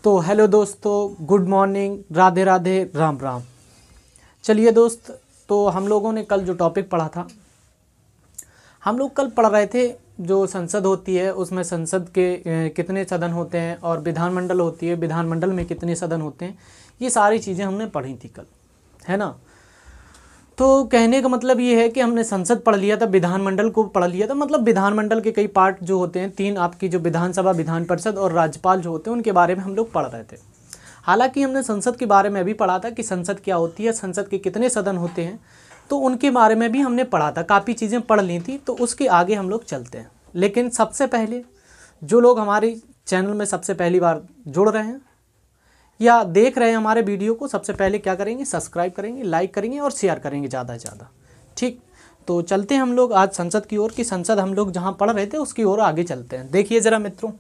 तो हेलो दोस्तों, good morning, Radhe Radhe, Ram Ram. चलिए दोस्त, तो हम लोगों ने कल जो टॉपिक पढ़ा था, हम लोग कल पढ़ रहे थे जो संसद होती है उसमें संसद के कितने सदन होते हैं और विधानमंडल होती है, विधानमंडल में कितने सदन होते हैं। ये सारी चीज़ें हमने पढ़ी थी कल, है ना। तो कहने का मतलब ये है कि हमने संसद पढ़ लिया था, विधानमंडल को पढ़ लिया था। मतलब विधानमंडल के कई पार्ट जो होते हैं, तीन आपकी जो विधानसभा, विधान परिषद और राज्यपाल जो होते हैं, उनके बारे में हम लोग पढ़ रहे थे। हालांकि हमने संसद के बारे में भी पढ़ा था कि संसद क्या होती है, संसद के कितने सदन होते हैं, तो उनके बारे में भी हमने पढ़ा था, काफ़ी चीज़ें पढ़ ली थी। तो उसके आगे हम लोग चलते हैं। लेकिन सबसे पहले जो लोग हमारे चैनल में सबसे पहली बार जुड़ रहे हैं या देख रहे हैं हमारे वीडियो को, सबसे पहले क्या करेंगे, सब्सक्राइब करेंगे, लाइक करेंगे और शेयर करेंगे ज़्यादा से ज़्यादा। ठीक, तो चलते हैं हम लोग आज संसद की ओर, कि संसद हम लोग जहाँ पढ़ रहे थे उसकी ओर आगे चलते हैं। देखिए ज़रा मित्रों,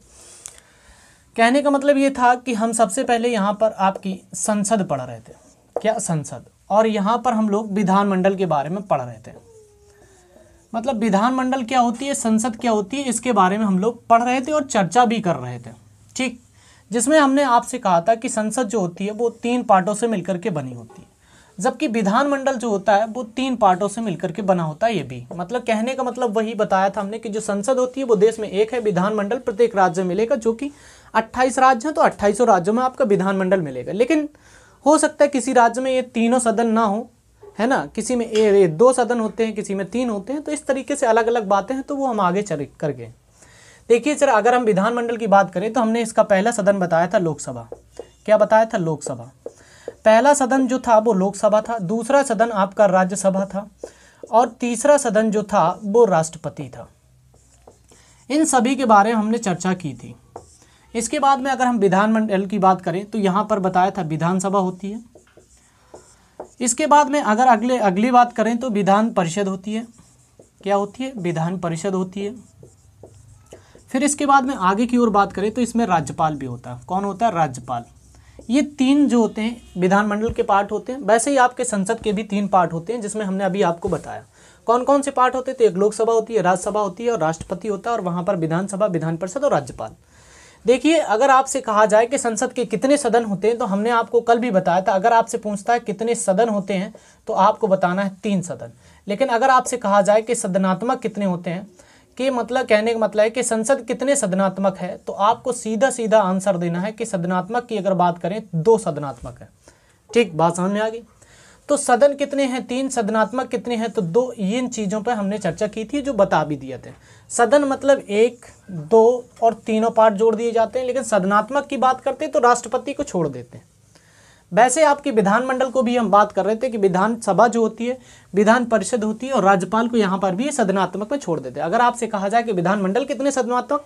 कहने का मतलब ये था कि हम सबसे पहले यहाँ पर आपकी संसद पढ़ रहे थे, क्या संसद, और यहाँ पर हम लोग विधानमंडल के बारे में पढ़ रहे थे। मतलब विधानमंडल क्या होती है, संसद क्या होती है, इसके बारे में हम लोग पढ़ रहे थे और चर्चा भी कर रहे थे। ठीक, जिसमें हमने आपसे कहा था कि संसद जो होती है वो तीन पार्टों से मिलकर के बनी होती है, जबकि विधानमंडल जो होता है वो तीन पार्टों से मिलकर के बना होता है। ये भी मतलब कहने का मतलब वही बताया था हमने कि जो संसद होती है वो देश में एक है, विधानमंडल प्रत्येक राज्य में मिलेगा, जो कि 28 राज्य हैं, तो 28 राज्यों में आपका विधानमंडल मिलेगा। लेकिन हो सकता है किसी राज्य में ये तीनों सदन ना हो, है ना, किसी में दो सदन होते हैं, किसी में तीन होते हैं, तो इस तरीके से अलग अलग बातें हैं, तो वो हम आगे चल कर गए। देखिए सर, अगर हम विधानमंडल की बात करें तो हमने इसका पहला सदन बताया था लोकसभा। क्या बताया था? लोकसभा। पहला सदन जो था वो लोकसभा था, दूसरा सदन आपका राज्यसभा था और तीसरा सदन जो था वो राष्ट्रपति था। इन सभी के बारे में हमने चर्चा की थी। इसके बाद में अगर हम विधानमंडल की बात करें तो यहाँ पर बताया था विधानसभा होती है। इसके बाद में अगर अगली बात करें तो विधान परिषद होती है। क्या होती है? विधान परिषद होती है। फिर इसके बाद में आगे की ओर बात करें तो इसमें राज्यपाल भी होता है। कौन होता है? राज्यपाल। ये तीन जो होते हैं विधानमंडल के पार्ट होते हैं। वैसे ही आपके संसद के भी तीन पार्ट होते हैं, जिसमें हमने अभी आपको बताया कौन कौन से पार्ट होते हैं। तो एक लोकसभा होती है, राज्यसभा होती है और राष्ट्रपति होता है, और वहाँ पर विधानसभा, विधान परिषद और राज्यपाल। देखिए, अगर आपसे कहा जाए कि संसद के कितने सदन होते हैं, तो हमने आपको कल भी बताया था, अगर आपसे पूछता है कितने सदन होते हैं तो आपको बताना है 3 सदन। लेकिन अगर आपसे कहा जाए कि सदनात्मक कितने होते हैं, कि मतलब कहने का मतलब है कि संसद कितने सदनात्मक है, तो आपको सीधा सीधा आंसर देना है कि सदनात्मक की अगर बात करें 2 सदनात्मक है। ठीक, बात समझ में आ गई। तो सदन कितने हैं? 3। सदनात्मक कितने हैं? तो 2। इन चीज़ों पर हमने चर्चा की थी, जो बता भी दिए थे। सदन मतलब 1, 2 और तीनों पार्ट जोड़ दिए जाते हैं। लेकिन सदनात्मक की बात करते हैं तो राष्ट्रपति को छोड़ देते हैं। वैसे आपकी विधानमंडल को भी हम बात कर रहे थे कि विधानसभा जो होती है, विधान परिषद होती है और राज्यपाल को यहाँ पर भी सदनात्मक में छोड़ देते हैं। अगर आपसे कहा जाए कि विधानमंडल कितने सदनात्मक,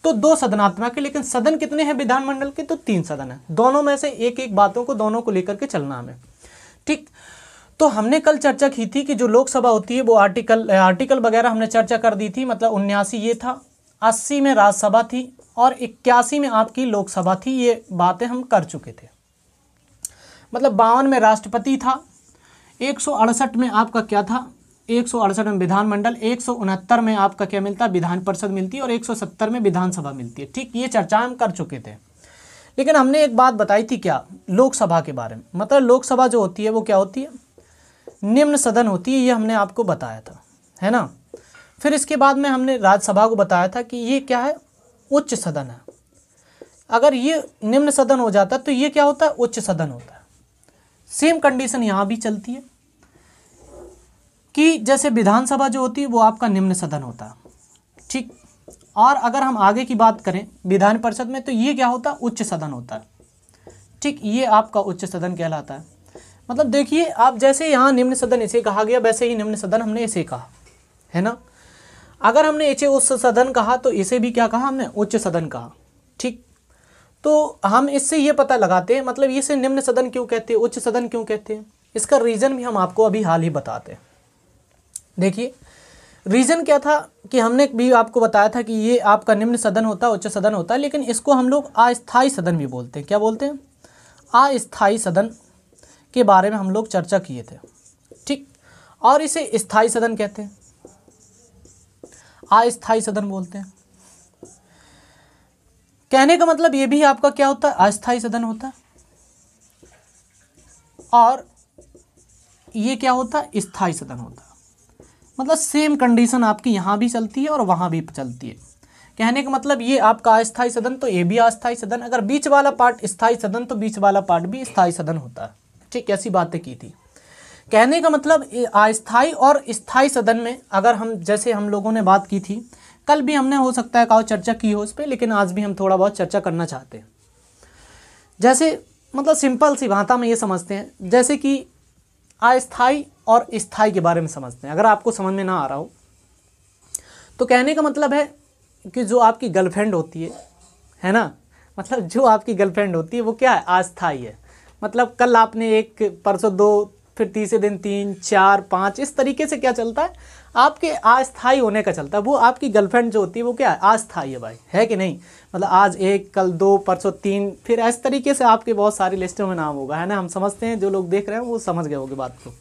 तो 2 सदनात्मक है। लेकिन सदन कितने हैं विधानमंडल के? तो 3 सदन है। दोनों में से एक एक बातों को, दोनों को लेकर के चलना हमें। ठीक, तो हमने कल चर्चा की थी कि जो लोकसभा होती है वो आर्टिकल वगैरह हमने चर्चा कर दी थी। मतलब 79 ये था, 80 में राज्यसभा थी और 81 में आपकी लोकसभा थी। ये बातें हम कर चुके थे। मतलब 52 में राष्ट्रपति था, 168 में आपका क्या था, 168 में विधानमंडल, 169 में आपका क्या मिलता है, विधान परिषद मिलती है, और 170 में विधानसभा मिलती है। ठीक, ये चर्चा हम कर चुके थे। लेकिन हमने एक बात बताई थी, क्या? लोकसभा के बारे में। मतलब लोकसभा जो होती है वो क्या होती है, निम्न सदन होती है। ये हमने आपको बताया था, है ना। फिर इसके बाद में हमने राज्यसभा को बताया था कि ये क्या है, उच्च सदन है। अगर ये निम्न सदन हो जाता तो ये क्या होता है, उच्च सदन होता है। सेम कंडीशन यहाँ भी चलती है कि जैसे विधानसभा जो होती है वो आपका निम्न सदन होता है। ठीक, और अगर हम आगे की बात करें विधान परिषद में, तो ये क्या होता है, उच्च सदन होता है। ठीक, ये आपका उच्च सदन कहलाता है। मतलब देखिए, आप जैसे यहाँ निम्न सदन इसे कहा गया, वैसे ही निम्न सदन हमने इसे कहा, है ना। अगर हमने इसे उच्च सदन कहा तो इसे भी क्या कहा हमने, उच्च सदन कहा। ठीक, तो हम इससे ये पता लगाते हैं, मतलब इसे निम्न सदन क्यों कहते हैं, उच्च सदन क्यों कहते हैं, इसका रीज़न भी हम आपको अभी हाल ही बताते हैं। देखिए, रीज़न क्या था कि हमने भी आपको बताया था कि ये आपका निम्न सदन होता है, उच्च सदन होता है, लेकिन इसको हम लोग अस्थायी सदन भी बोलते हैं। क्या बोलते हैं? अस्थायी सदन के बारे में हम लोग चर्चा किए थे। ठीक, और इसे स्थायी सदन कहते हैं, अस्थायी सदन बोलते हैं। कहने का मतलब ये भी आपका क्या होता है, अस्थायी सदन होता है, और ये क्या होता है, स्थायी सदन होता है। मतलब सेम कंडीशन आपकी यहाँ भी चलती है और वहाँ भी चलती है। कहने का मतलब ये आपका अस्थायी सदन तो ये भी अस्थायी सदन, अगर बीच वाला पार्ट स्थायी सदन तो बीच वाला पार्ट भी स्थायी सदन होता है। ठीक, ऐसी बातें की थी। कहने का मतलब अस्थायी और स्थायी सदन में अगर हम, जैसे हम लोगों ने बात की थी, कल भी हमने हो सकता है कहा चर्चा की हो उस पर, लेकिन आज भी हम थोड़ा बहुत चर्चा करना चाहते हैं। जैसे मतलब सिंपल सी भाषा में ये समझते हैं, जैसे कि अस्थायी और स्थायी के बारे में समझते हैं। अगर आपको समझ में ना आ रहा हो तो कहने का मतलब है कि जो आपकी गर्लफ्रेंड होती है ना, मतलब जो आपकी गर्लफ्रेंड होती है वो क्या है, अस्थायी है। मतलब कल आपने एक, परसों दो, फिर तीसरे दिन 3, 4, 5, इस तरीके से क्या चलता है, आपके अस्थायी होने का चलता है। वो आपकी गर्लफ्रेंड जो होती है वो क्या है, अस्थायी है भाई, है कि नहीं। मतलब आज 1, कल 2, परसों 3, फिर इस तरीके से आपके बहुत सारी लिस्टों में नाम होगा, है ना। हम समझते हैं, जो लोग देख रहे हैं वो समझ गए होंगे बात को।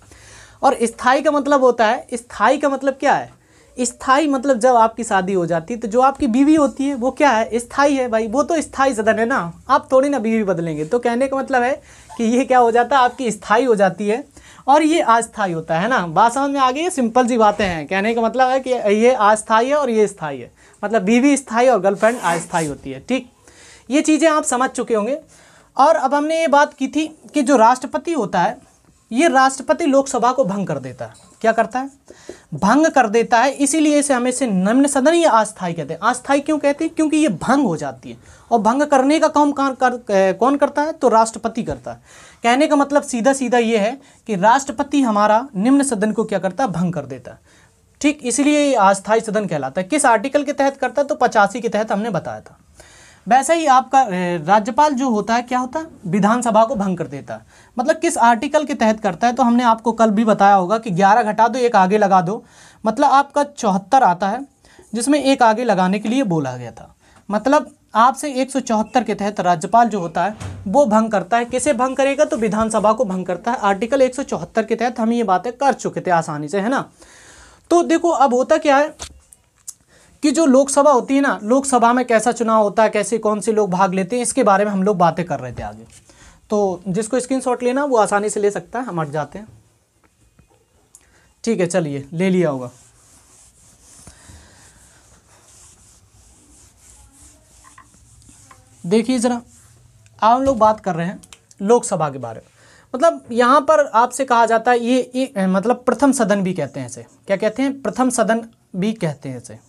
और स्थायी का मतलब होता है, स्थायी का मतलब क्या है, स्थायी मतलब जब आपकी शादी हो जाती है तो जो आपकी बीवी होती है वो क्या है, स्थायी है भाई, वो तो स्थायी सदन है ना, आप थोड़ी ना बीवी बदलेंगे। तो कहने का मतलब है कि ये क्या हो जाता है, आपकी स्थायी हो जाती है और ये अस्थायी होता है ना। बात समझ में आ गई है, सिंपल सी बातें हैं। कहने का मतलब है कि ये अस्थायी है और ये स्थायी है, मतलब बीवी स्थायी और गर्लफ्रेंड अस्थायी होती है। ठीक, ये चीज़ें आप समझ चुके होंगे। और अब हमने ये बात की थी कि जो राष्ट्रपति होता है, ये राष्ट्रपति लोकसभा को भंग कर देता है। क्या करता है, भंग कर देता है। इसीलिए इसे हमें से निम्न सदन या अस्थायी कहते हैं। अस्थायी क्यों कहते हैं, क्योंकि ये भंग हो जाती है, और भंग करने का काम कौन करता है, तो राष्ट्रपति करता है। कहने का मतलब सीधा सीधा ये है कि राष्ट्रपति हमारा निम्न सदन को क्या करता है, भंग कर देता है। ठीक, इसलिए ये अस्थायी सदन कहलाता है। किस आर्टिकल के तहत करता है, तो 85 के तहत हमने बताया था। वैसे ही आपका राज्यपाल जो होता है क्या होता है, विधानसभा को भंग कर देता है। मतलब किस आर्टिकल के तहत करता है, तो हमने आपको कल भी बताया होगा कि 11 घटा दो, एक आगे लगा दो, मतलब आपका 74 आता है, जिसमें एक आगे लगाने के लिए बोला गया था। मतलब आपसे 174 के तहत राज्यपाल जो होता है वो भंग करता है। किसे भंग करेगा, तो विधानसभा को भंग करता है। आर्टिकल 174 के तहत हम ये बातें कर चुके थे आसानी से, है ना। तो देखो अब होता क्या है कि जो लोकसभा होती है ना, लोकसभा में कैसा चुनाव होता है, कैसे कौन से लोग भाग लेते हैं, इसके बारे में हम लोग बातें कर रहे थे आगे। तो जिसको स्क्रीनशॉट लेना वो आसानी से ले सकता है, हम हट जाते हैं। ठीक है, चलिए ले लिया होगा। देखिए ज़रा, अब हम लोग बात कर रहे हैं लोकसभा के बारे में। मतलब यहाँ पर आपसे कहा जाता है ये मतलब प्रथम सदन भी कहते हैं इसे। क्या कहते हैं, प्रथम सदन भी कहते हैं इसे,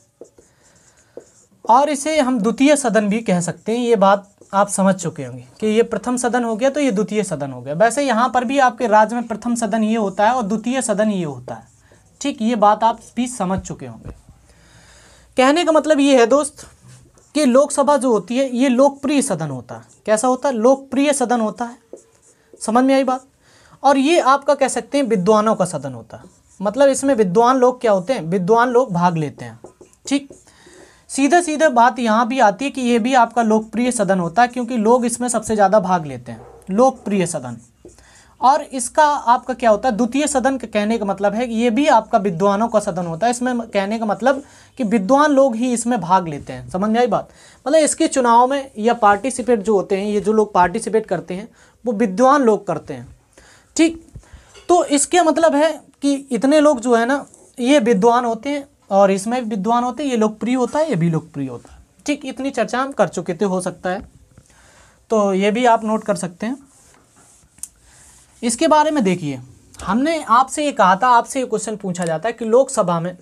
और इसे हम द्वितीय सदन भी कह सकते हैं। ये बात आप समझ चुके होंगे कि ये प्रथम सदन हो गया तो ये द्वितीय सदन हो गया। वैसे यहाँ पर भी आपके राज्य में प्रथम सदन ये होता है और द्वितीय सदन ये होता है। ठीक, ये बात आप भी समझ चुके होंगे। कहने का मतलब ये है दोस्त कि लोकसभा जो होती है ये लोकप्रिय सदन होता है। कैसा होता है, लोकप्रिय सदन होता है। समझ में आई बात। और ये आपका कह सकते हैं विद्वानों का सदन होता है। मतलब इसमें विद्वान लोग क्या होते हैं, विद्वान लोग भाग लेते हैं। ठीक, सीधा सीधा बात यहाँ भी आती है कि ये भी आपका लोकप्रिय सदन होता है, क्योंकि लोग इसमें सबसे ज़्यादा भाग लेते हैं, लोकप्रिय सदन। और इसका आपका क्या होता है, द्वितीय सदन का कहने का मतलब है कि ये भी आपका विद्वानों का सदन होता है। इसमें कहने का मतलब कि विद्वान लोग ही इसमें भाग लेते हैं। समझ में आई बात। मतलब इसके चुनाव में या पार्टिसिपेट जो होते हैं, ये जो लोग पार्टिसिपेट करते हैं वो विद्वान लोग करते हैं। ठीक, तो इसके मतलब है कि इतने लोग जो है ना ये विद्वान होते हैं, और इसमें भी विद्वान होते हैं। ये लोकप्रिय होता है, ये भी लोकप्रिय होता है। ठीक, इतनी चर्चा हम कर चुके थे, हो सकता है तो ये भी आप नोट कर सकते हैं। इसके बारे में देखिए, हमने आपसे ये कहा था, आपसे ये क्वेश्चन पूछा जाता है कि लोकसभा में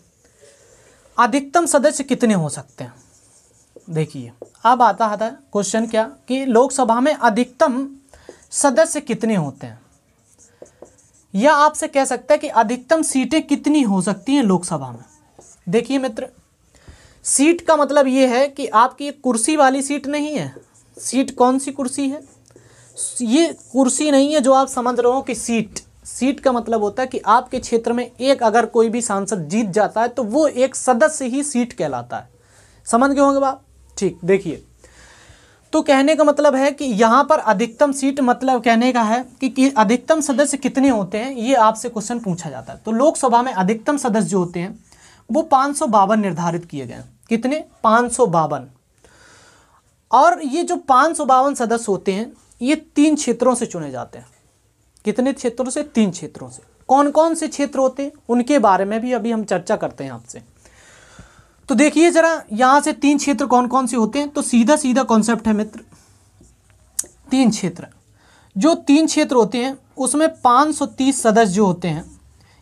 अधिकतम सदस्य कितने हो सकते हैं। देखिए अब आता है क्वेश्चन क्या, कि लोकसभा में अधिकतम सदस्य कितने होते हैं, या आपसे कह सकता है कि अधिकतम सीटें कितनी हो सकती हैं लोकसभा में। देखिए मित्र, सीट का मतलब ये है कि आपकी कुर्सी वाली सीट नहीं है। सीट कौन सी कुर्सी है, ये कुर्सी नहीं है जो आप समझ रहे हो कि सीट। सीट का मतलब होता है कि आपके क्षेत्र में एक अगर कोई भी सांसद जीत जाता है तो वो एक सदस्य ही सीट कहलाता है। समझ गए होंगे बात। ठीक, देखिए तो कहने का मतलब है कि यहाँ पर अधिकतम सीट, मतलब कहने का है कि अधिकतम सदस्य कितने होते हैं, ये आपसे क्वेश्चन पूछा जाता है। तो लोकसभा में अधिकतम सदस्य जो होते हैं वो 552 निर्धारित किए गए हैं। कितने, 552। और ये जो 552 सदस्य होते हैं ये 3 क्षेत्रों से चुने जाते हैं। कितने क्षेत्रों से? 3 क्षेत्रों से। कौन कौन से क्षेत्र होते हैं उनके बारे में भी अभी हम चर्चा करते हैं आपसे। तो देखिए जरा यहाँ से 3 क्षेत्र कौन कौन से होते हैं। तो सीधा सीधा कॉन्सेप्ट है मित्र, 3 क्षेत्र। जो 3 क्षेत्र होते हैं उसमें 530 सदस्य जो होते हैं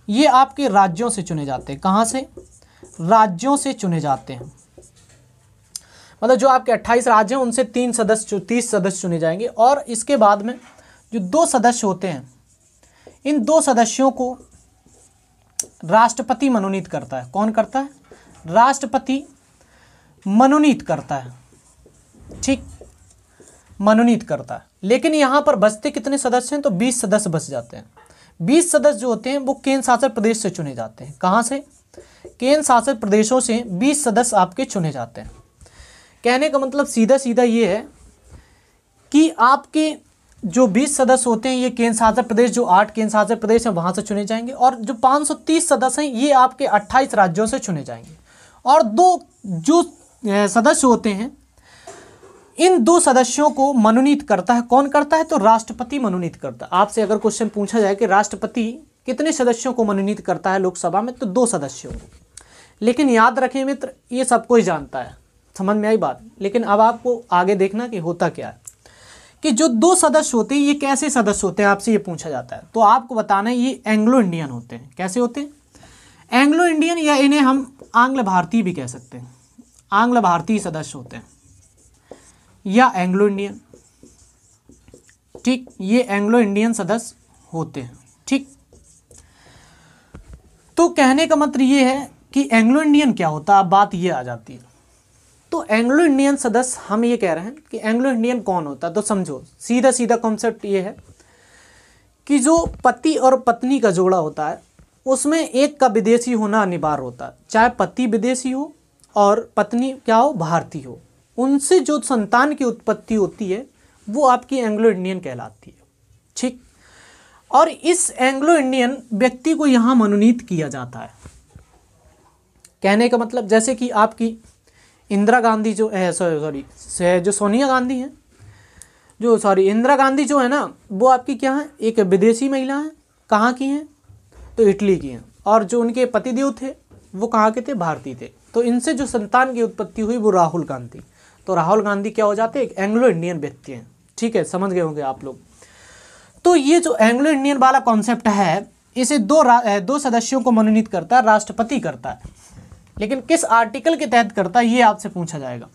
ये आपके राज्यों से चुने जाते हैं। कहाँ से? राज्यों से चुने जाते हैं। मतलब जो आपके 28 राज्य हैं उनसे 30 सदस्य चुने जाएंगे। और इसके बाद में जो 2 सदस्य होते हैं, इन 2 सदस्यों को राष्ट्रपति मनोनीत करता है। कौन करता है? राष्ट्रपति मनोनीत करता है। ठीक, मनोनीत करता है। लेकिन यहाँ पर बचते कितने सदस्य हैं? तो 20 सदस्य बच जाते हैं। 20 सदस्य जो होते हैं वो केंद्र शासित प्रदेश से चुने जाते हैं। कहाँ से? केंद्र शासित प्रदेशों से 20 सदस्य आपके चुने जाते हैं। कहने का मतलब सीधा सीधा ये है कि आपके जो 20 सदस्य होते हैं ये केंद्र शासित प्रदेश, जो 8 केंद्र शासित प्रदेश हैं वहाँ से चुने जाएंगे। और जो 530 सदस्य हैं ये आपके 28 राज्यों से चुने जाएंगे। और 2 जो सदस्य होते हैं इन 2 सदस्यों को मनोनीत करता है। कौन करता है? तो राष्ट्रपति मनोनीत करता है। आपसे अगर क्वेश्चन पूछा जाए कि राष्ट्रपति कितने सदस्यों को मनोनीत करता है लोकसभा में, तो 2 सदस्यों को। लेकिन याद रखें मित्र, ये सब कोई जानता है, समझ में आई बात। लेकिन अब आपको आगे देखना कि होता क्या है कि जो 2 सदस्य होते हैं ये कैसे सदस्य होते हैं, आपसे ये पूछा जाता है। तो आपको बताना है ये एंग्लो इंडियन होते हैं। कैसे होते हैं? एंग्लो इंडियन, या इन्हें हम आंग्ल भारतीय भी कह सकते हैं। आंग्ल भारतीय सदस्य होते हैं या एंग्लो इंडियन। ठीक, ये एंग्लो इंडियन सदस्य होते हैं। ठीक, तो कहने का मतलब ये है कि एंग्लो इंडियन क्या होता है। अब बात ये आ जाती है, तो एंग्लो इंडियन सदस्य हम ये कह रहे हैं कि एंग्लो इंडियन कौन होता है। तो समझो, सीधा सीधा कॉन्सेप्ट ये है कि जो पति और पत्नी का जोड़ा होता है उसमें एक का विदेशी होना अनिवार्य होता है। चाहे पति विदेशी हो और पत्नी क्या हो, भारतीय हो। उनसे जो संतान की उत्पत्ति होती है वो आपकी एंग्लो इंडियन कहलाती है। ठीक, और इस एंग्लो इंडियन व्यक्ति को यहाँ मनोनीत किया जाता है। कहने का मतलब जैसे कि आपकी इंदिरा गांधी जो है, जो सोनिया गांधी हैं, इंदिरा गांधी जो है ना, वो आपकी क्या है? एक विदेशी महिला है। कहाँ की हैं? तो इटली की हैं। और जो उनके पतिदेव थे वो कहाँ के थे? भारतीय थे। तो इनसे जो संतान की उत्पत्ति हुई वो राहुल गांधी। तो राहुल गांधी क्या हो जाते हैं? एक एंग्लो इंडियन व्यक्ति हैं। ठीक है, समझ गए होंगे आप लोग। तो ये जो एंग्लो इंडियन वाला कॉन्सेप्ट है इसे 2 सदस्यों को मनोनीत करता है, राष्ट्रपति करता है। लेकिन किस आर्टिकल के तहत करता है ये आपसे पूछा जाएगा।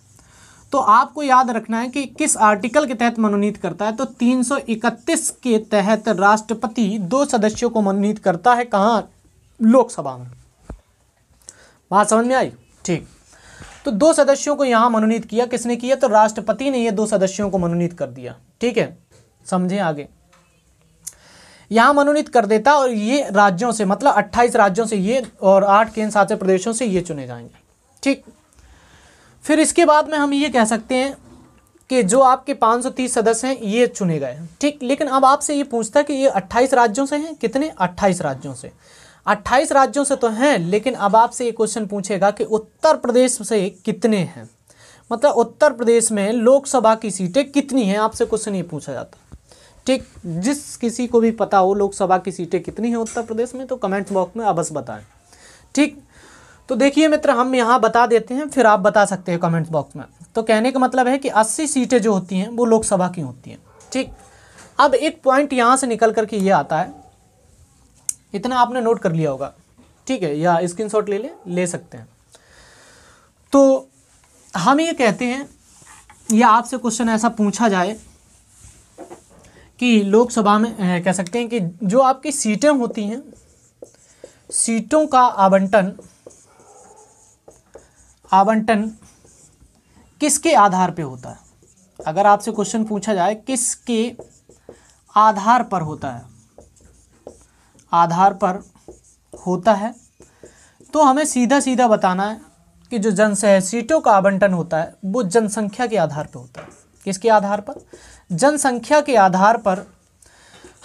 तो आपको याद रखना है कि किस आर्टिकल के तहत मनोनीत करता है। तो 331 के तहत राष्ट्रपति 2 सदस्यों को मनोनीत करता है। कहाँ? लोकसभा में। बात समझ में आई? ठीक, तो 2 सदस्यों को यहाँ मनोनीत किया। किसने किया? तो राष्ट्रपति ने ये 2 सदस्यों को मनोनीत कर दिया। ठीक है, समझे आगे। यहाँ मनोनीत कर देता और ये राज्यों से, मतलब 28 राज्यों से ये और 8 केंद्र शासित प्रदेशों से ये चुने जाएंगे। ठीक, फिर इसके बाद में हम ये कह सकते हैं कि जो आपके 530 सदस्य हैं ये चुने गए। ठीक, लेकिन अब आपसे ये पूछता है कि ये 28 राज्यों से हैं। कितने? 28 राज्यों से। 28 राज्यों से तो हैं, लेकिन अब आपसे ये क्वेश्चन पूछेगा कि उत्तर प्रदेश से कितने हैं, मतलब उत्तर प्रदेश में लोकसभा की सीटें कितनी हैं। आपसे क्वेश्चन ये पूछा जाता है। ठीक, जिस किसी को भी पता हो लोकसभा की सीटें कितनी हैं उत्तर प्रदेश में तो कमेंट बॉक्स में अवश्य बताएं। ठीक, तो देखिए मित्र, हम यहाँ बता देते हैं, फिर आप बता सकते हैं कमेंट बॉक्स में। तो कहने का मतलब है कि 80 सीटें जो होती हैं वो लोकसभा की होती हैं। ठीक, अब एक पॉइंट यहाँ से निकल करके ये आता है, इतना आपने नोट कर लिया होगा। ठीक है, या स्क्रीनशॉट ले सकते हैं। तो हम ये कहते हैं, या आपसे क्वेश्चन ऐसा पूछा जाए कि लोकसभा में कह सकते हैं कि जो आपकी सीटें होती हैं, सीटों का आवंटन किसके आधार पे होता है। अगर आपसे क्वेश्चन पूछा जाए किसके आधार पर होता है, तो हमें सीधा सीधा बताना है कि जो सीटों का आवंटन होता है वो जनसंख्या के आधार पर होता है। किसके आधार पर? जनसंख्या के आधार पर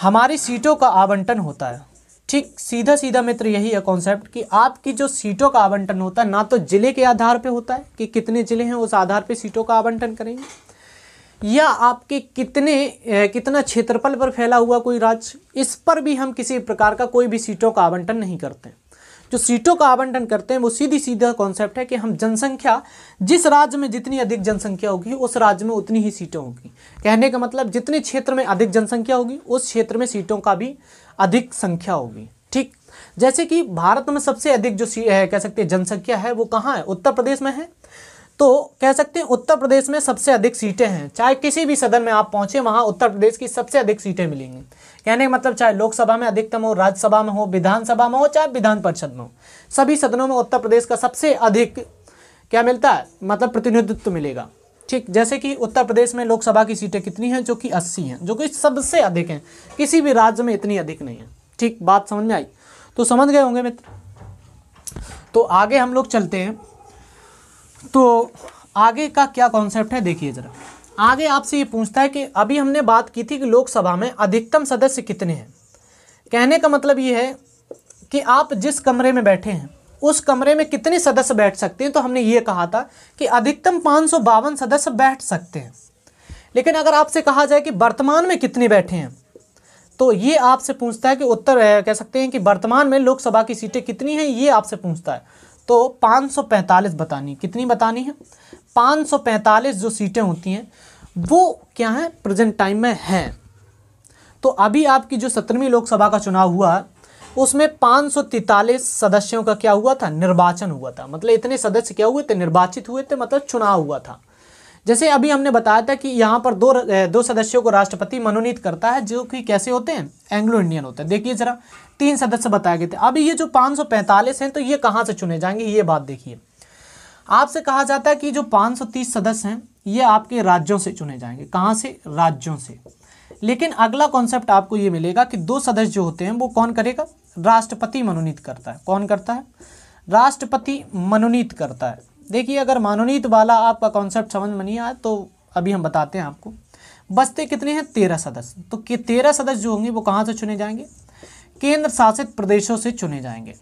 हमारी सीटों का आवंटन होता है। ठीक, सीधा सीधा मित्र यही है कॉन्सेप्ट कि आपकी जो सीटों का आवंटन होता है ना तो जिले के आधार पे होता है कि कितने जिले हैं उस आधार पे सीटों का आवंटन करेंगे, या आपके कितना क्षेत्रफल पर फैला हुआ कोई राज्य, इस पर भी हम किसी प्रकार का कोई भी सीटों का आवंटन नहीं करते हैं। जो सीटों का आवंटन करते हैं वो सीधा कॉन्सेप्ट है कि हम जनसंख्या, जिस राज्य में जितनी अधिक जनसंख्या होगी उस राज्य में उतनी ही सीटें होगी। कहने का मतलब जितने क्षेत्र में अधिक जनसंख्या होगी उस क्षेत्र में सीटों का भी अधिक संख्या होगी। ठीक, जैसे कि भारत में सबसे अधिक जो कह सकते हैं जनसंख्या है वो कहाँ है, उत्तर प्रदेश में है। तो कह सकते हैं उत्तर प्रदेश में सबसे अधिक सीटें हैं। चाहे किसी भी सदन में आप पहुंचे वहां उत्तर प्रदेश की सबसे अधिक सीटें मिलेंगी। कहने का मतलब चाहे लोकसभा में अधिकतम हो, राज्यसभा में हो, विधानसभा में हो, चाहे विधान परिषद में हो, सभी सदनों में उत्तर प्रदेश का सबसे अधिक क्या मिलता है, मतलब प्रतिनिधित्व मिलेगा। ठीक, जैसे कि उत्तर प्रदेश में लोकसभा की सीटें कितनी हैं, जो कि 80 हैं, जो कि सबसे अधिक हैं, किसी भी राज्य में इतनी अधिक नहीं है। ठीक, बात समझ में आई? तो समझ गए होंगे मित्र। तो आगे हम लोग चलते हैं। तो आगे का क्या कॉन्सेप्ट है देखिए जरा। आगे आपसे ये पूछता है कि अभी हमने बात की थी कि लोकसभा में अधिकतम सदस्य कितने हैं। कहने का मतलब ये है कि आप जिस कमरे में बैठे हैं उस कमरे में कितने सदस्य बैठ सकते हैं। तो हमने ये कहा था कि अधिकतम 552 सदस्य बैठ सकते हैं। लेकिन अगर आपसे कहा जाए कि वर्तमान में कितने बैठे हैं, तो ये आपसे पूछता है कि उत्तर कह सकते हैं कि वर्तमान में लोकसभा की सीटें कितनी हैं, ये आपसे पूछता है। तो 545 बतानी, कितनी बतानी है, 545 जो सीटें होती हैं वो क्या है, प्रेजेंट टाइम में हैं। तो अभी आपकी जो 17वीं लोकसभा का चुनाव हुआ उसमें 543 सदस्यों का क्या हुआ था, निर्वाचन हुआ था। मतलब इतने सदस्य क्या हुए थे, निर्वाचित हुए थे, मतलब चुनाव हुआ था। जैसे अभी हमने बताया था कि यहाँ पर दो सदस्यों को राष्ट्रपति मनोनीत करता है, जो कि कैसे होते हैं, एंग्लो इंडियन होते हैं। देखिए जरा, 3 सदस्य बताए गए थे। अभी ये जो 545 हैं तो ये कहाँ से चुने जाएंगे, ये बात देखिए। आपसे कहा जाता है कि जो 530 सदस्य हैं ये आपके राज्यों से चुने जाएंगे। कहाँ से, राज्यों से। लेकिन अगला कॉन्सेप्ट आपको ये मिलेगा कि 2 सदस्य जो होते हैं वो कौन करेगा, राष्ट्रपति मनोनीत करता है। कौन करता है, राष्ट्रपति मनोनीत करता है। देखिए अगर मनोनीत वाला आपका कॉन्सेप्ट समझ में नहीं आया तो अभी हम बताते हैं आपको। बचते कितने हैं, 13 सदस्य। तो 13 सदस्य जो होंगे वो कहाँ से चुने जाएंगे, केंद्र शासित प्रदेशों से चुने जाएंगे।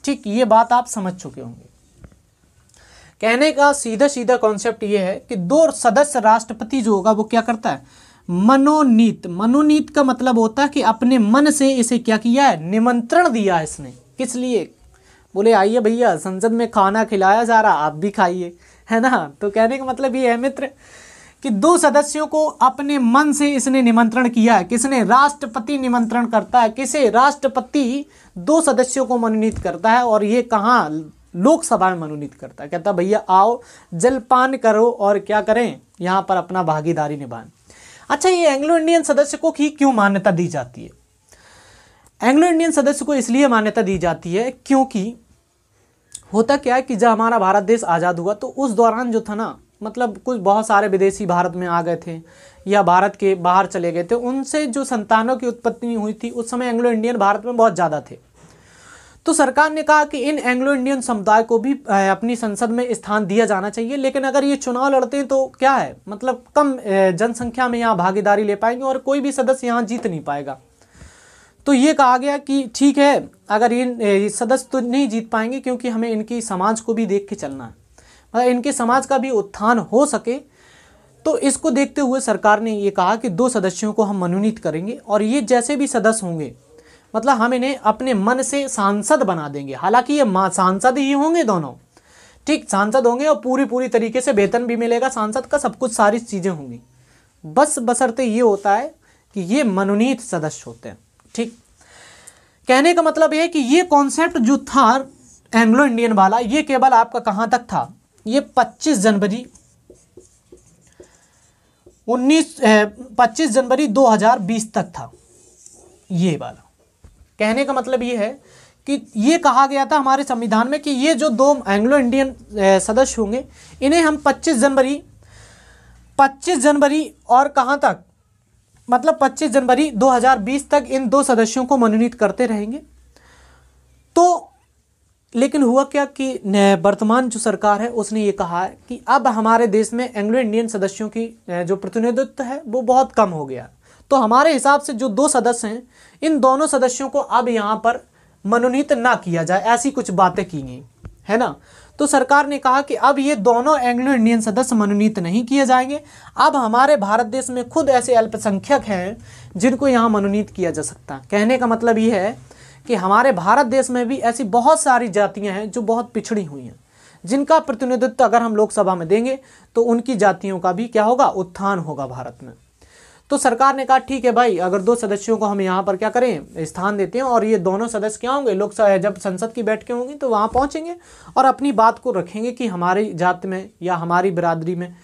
ठीक, ये बात आप समझ चुके होंगे। कहने का सीधा कॉन्सेप्ट ये है कि 2 सदस्य राष्ट्रपति जो होगा वो क्या करता है, मनोनीत। मनोनीत का मतलब होता है कि अपने मन से इसे क्या किया है, निमंत्रण दिया है इसने। किस लिए, बोले आइए भैया संसद में खाना खिलाया जा रहा, आप भी खाइए, है ना। तो कहने का मतलब ये है मित्र कि 2 सदस्यों को अपने मन से इसने निमंत्रण किया है। किसने, राष्ट्रपति निमंत्रण करता है। किसे, राष्ट्रपति 2 सदस्यों को मनोनीत करता है। और ये कहाँ, लोकसभा में मनोनीत करता है। कहता है भैया आओ जलपान करो और क्या करें, यहाँ पर अपना भागीदारी निभाएं। अच्छा, ये एंग्लो इंडियन सदस्य को ही क्यों मान्यता दी जाती है, एंग्लो इंडियन सदस्य को इसलिए मान्यता दी जाती है क्योंकि होता क्या है कि जब हमारा भारत देश आज़ाद हुआ तो उस दौरान जो था ना, मतलब कुछ बहुत सारे विदेशी भारत में आ गए थे या भारत के बाहर चले गए थे, उनसे जो संतानों की उत्पत्ति हुई थी उस समय एंग्लो इंडियन भारत में बहुत ज़्यादा थे। तो सरकार ने कहा कि इन एंग्लो इंडियन समुदाय को भी अपनी संसद में स्थान दिया जाना चाहिए। लेकिन अगर ये चुनाव लड़ते हैं तो क्या है, मतलब कम जनसंख्या में यहाँ भागीदारी ले पाएंगे और कोई भी सदस्य यहाँ जीत नहीं पाएगा। तो ये कहा गया कि ठीक है, अगर ये सदस्य तो नहीं जीत पाएंगे क्योंकि हमें इनकी समाज को भी देख के चलना है, मतलब इनके समाज का भी उत्थान हो सके। तो इसको देखते हुए सरकार ने ये कहा कि 2 सदस्यों को हम मनोनीत करेंगे और ये जैसे भी सदस्य होंगे, मतलब हम इन्हें अपने मन से सांसद बना देंगे। हालांकि ये सांसद ही होंगे दोनों, ठीक, सांसद होंगे और पूरी तरीके से वेतन भी मिलेगा सांसद का, सब कुछ सारी चीज़ें होंगी। बस बशर्ते ये होता है कि ये मनोनीत सदस्य होते हैं। ठीक, कहने का मतलब ये है कि ये कॉन्सेप्ट जो था एंग्लो इंडियन वाला, ये केवल आपका कहाँ तक था, ये 25 जनवरी 2020 तक था ये वाला। कहने का मतलब ये है कि ये कहा गया था हमारे संविधान में कि ये जो 2 एंग्लो इंडियन सदस्य होंगे इन्हें हम 25 जनवरी और कहाँ तक, मतलब 25 जनवरी 2020 तक इन 2 सदस्यों को मनोनीत करते रहेंगे। तो लेकिन हुआ क्या कि वर्तमान जो सरकार है उसने ये कहा है कि अब हमारे देश में एंग्लो इंडियन सदस्यों की जो प्रतिनिधित्व है वो बहुत कम हो गया। तो हमारे हिसाब से जो 2 सदस्य हैं इन दोनों सदस्यों को अब यहाँ पर मनोनीत ना किया जाए, ऐसी कुछ बातें की गई है ना। तो सरकार ने कहा कि अब ये दोनों एंग्लो इंडियन सदस्य मनोनीत नहीं किए जाएंगे। अब हमारे भारत देश में खुद ऐसे अल्पसंख्यक हैं जिनको यहाँ मनोनीत किया जा सकता है। कहने का मतलब ये है कि हमारे भारत देश में भी ऐसी बहुत सारी जातियाँ हैं जो बहुत पिछड़ी हुई हैं, जिनका प्रतिनिधित्व अगर हम लोकसभा में देंगे तो उनकी जातियों का भी क्या होगा, उत्थान होगा भारत में। तो सरकार ने कहा ठीक है भाई, अगर 2 सदस्यों को हम यहाँ पर क्या करें, स्थान देते हैं, और ये दोनों सदस्य क्या होंगे, लोकसभा जब संसद की बैठकें होंगी तो वहाँ पहुँचेंगे और अपनी बात को रखेंगे कि हमारी जाति में या हमारी बिरादरी में